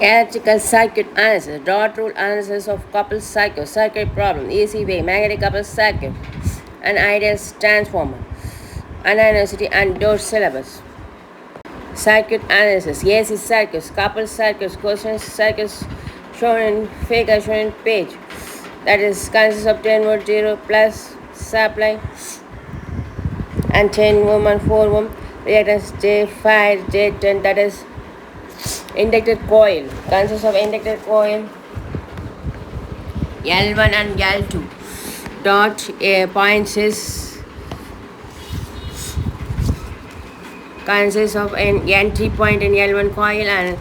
Electrical circuit analysis, dot rule analysis of coupled circuit problem, easy way, magnetic coupled circuit, an ideal transformer, analysis and dot syllabus. Circuit analysis, AC circuits, coupled circuits, quotient circuits shown in figure shown in page. That is consists of 10 volt 0 plus supply and 10 ohm and 4 ohm reactance J5, J10, that is inductor coil, consists of inductor coil L1 and L2. Dot points is consists of an entry point in L1 coil and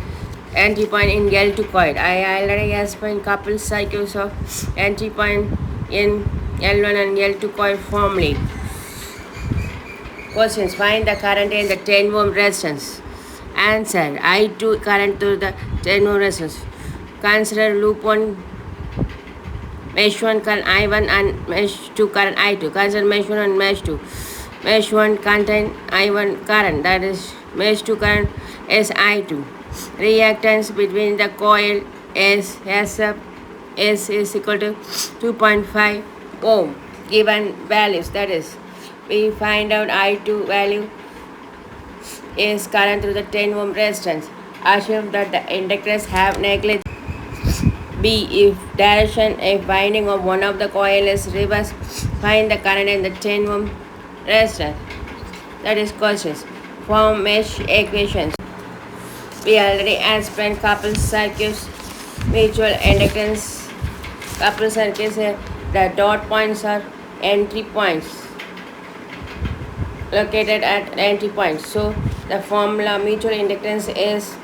entry point in L2 coil. I already explained coupled circuits of entry point in L1 and L2 coil formally. Questions: find the current in the 10 ohm resistance. Answer: I2 current through the 10 ohm resistance. Consider loop 1, mesh 1 current I1 and mesh 2 current I2. Consider mesh 1 and mesh 2. Mesh 1 contain I1 current, that is mesh 2 current is I2. Reactance between the coil is S is equal to 2.5 ohm. Given values, that is, we find out I2 value is current through the 10 ohm resistance. Assume that the inductors have negligible. B. If direction, if winding of one of the coil is reverse, find the current in the 10 ohm resistance. That is questions. Form mesh equations. We already explained coupled circuits, mutual inductance. Coupled circuits, the dot points are entry points located at entry points. So the formula mutual inductance is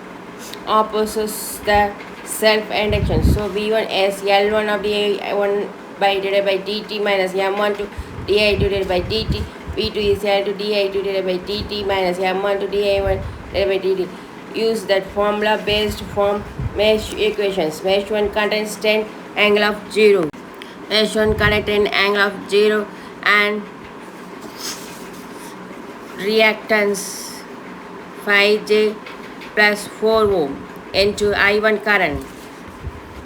opposites the self-induction. So V1 is L1 of di1 by divided by dt minus M1 to di2 divided by dt. V2 is L2 di2 divided by dt minus M1 to di1 divided by dt. Use that formula based form mesh equations. Mesh 1 contains 10 angle of 0. Mesh 1 contains angle of 0 and reactance 5J plus 4 ohm into I1 current.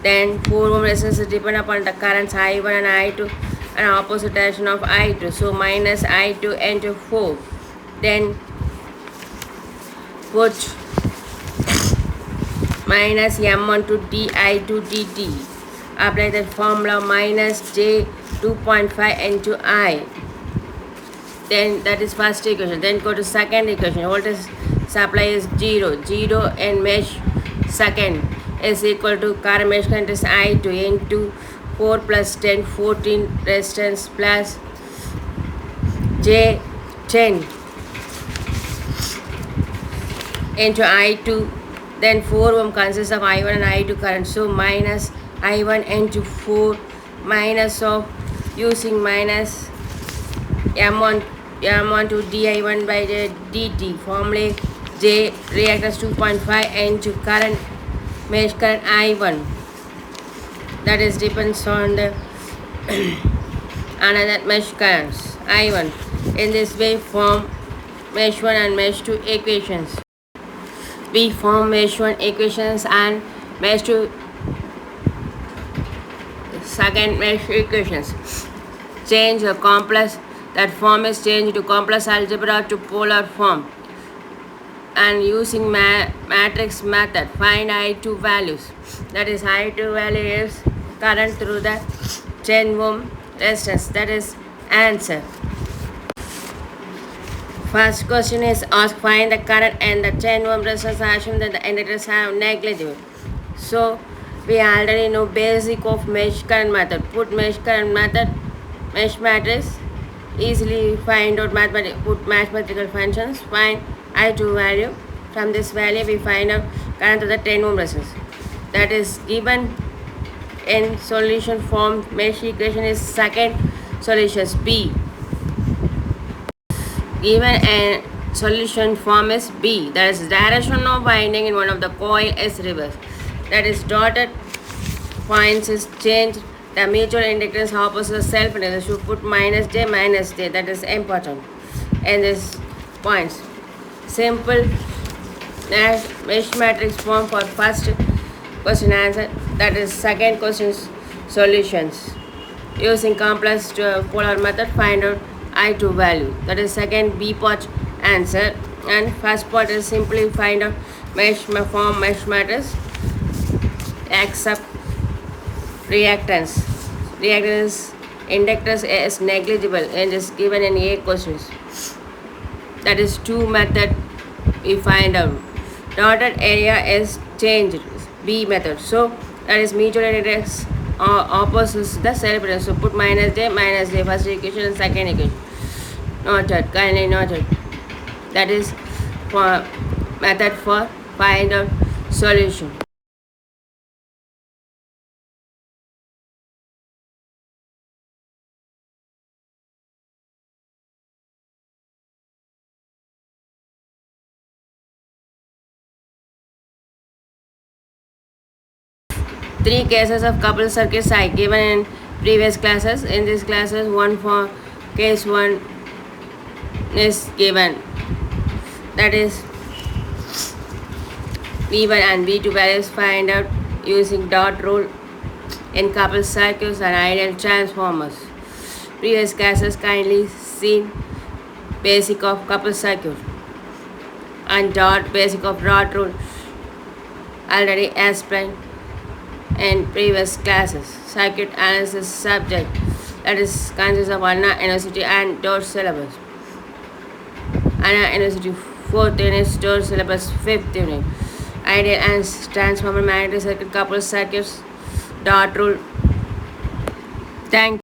Then 4 ohm resistance depend upon the currents I1 and I2 and opposite direction of I2. So minus I2 into 4. Then put minus M1 to di2 dt. Apply that formula minus J 2.5 into I. Then that is first equation. Then go to second equation. Voltage supply is 0. 0 and mesh second is equal to current mesh current is I2 into 4 plus 10, 14 resistance plus J10 into I2. Then 4 ohm consists of I1 and I2 current. So minus I1 into 4 minus of using minus M1 to di1 by the dt. Formula J reactance 2.5 into current mesh current I1. That is depends on the another mesh currents I1. In this way form mesh 1 and mesh 2 equations. We form mesh 1 equations and mesh 2 second mesh equations. Change the complex, that form is changed to complex algebra to polar form. And using matrix method, find I2 values. That is I2 value is current through the 10 ohm resistance. That is answer. First question is ask find the current and the 10 ohm resistance. Assume that the inductors have negligible. So we already know basic of mesh current method. Put mesh current method, mesh matrix, easily find out put mathematical functions, find I2 value. From this value we find out current to the 10 ohm resistance. That is given in solution form. Mesh equation is second solutions B. Given a solution form is B. That is direction of winding in one of the coil is reverse. That is dotted points is changed. The mutual inductance opposite self inductance should put minus J. That is important. And this points. Simple mesh matrix form for first question answer. That is second question's solutions. Using complex to polar method, find out I2 value. That is second B part answer. And first part is simply find out form mesh matters accept reactance. Reactance inductance is negligible and is given in 8 questions. That is two method we find out. Dotted area is changed. B method. So that is mutual index opposites the cell. So put minus j first equation and second equation. Noted. Kindly noted. That is for method for find out solution. Three cases of coupled circuits I given in previous classes. In these classes, one for case 1 is given. That is V1 and V2 values find out using dot rule in coupled circuits and ideal transformers. Previous classes kindly seen basic of coupled circuit and basic of dot rule already explained in previous classes. Circuit analysis subject that is consists of Anna University and dot syllabus. Anna University 4th unit, dot syllabus 5th unit. Ideal and transformer magnetic circuit coupled circuits dot rule. Thank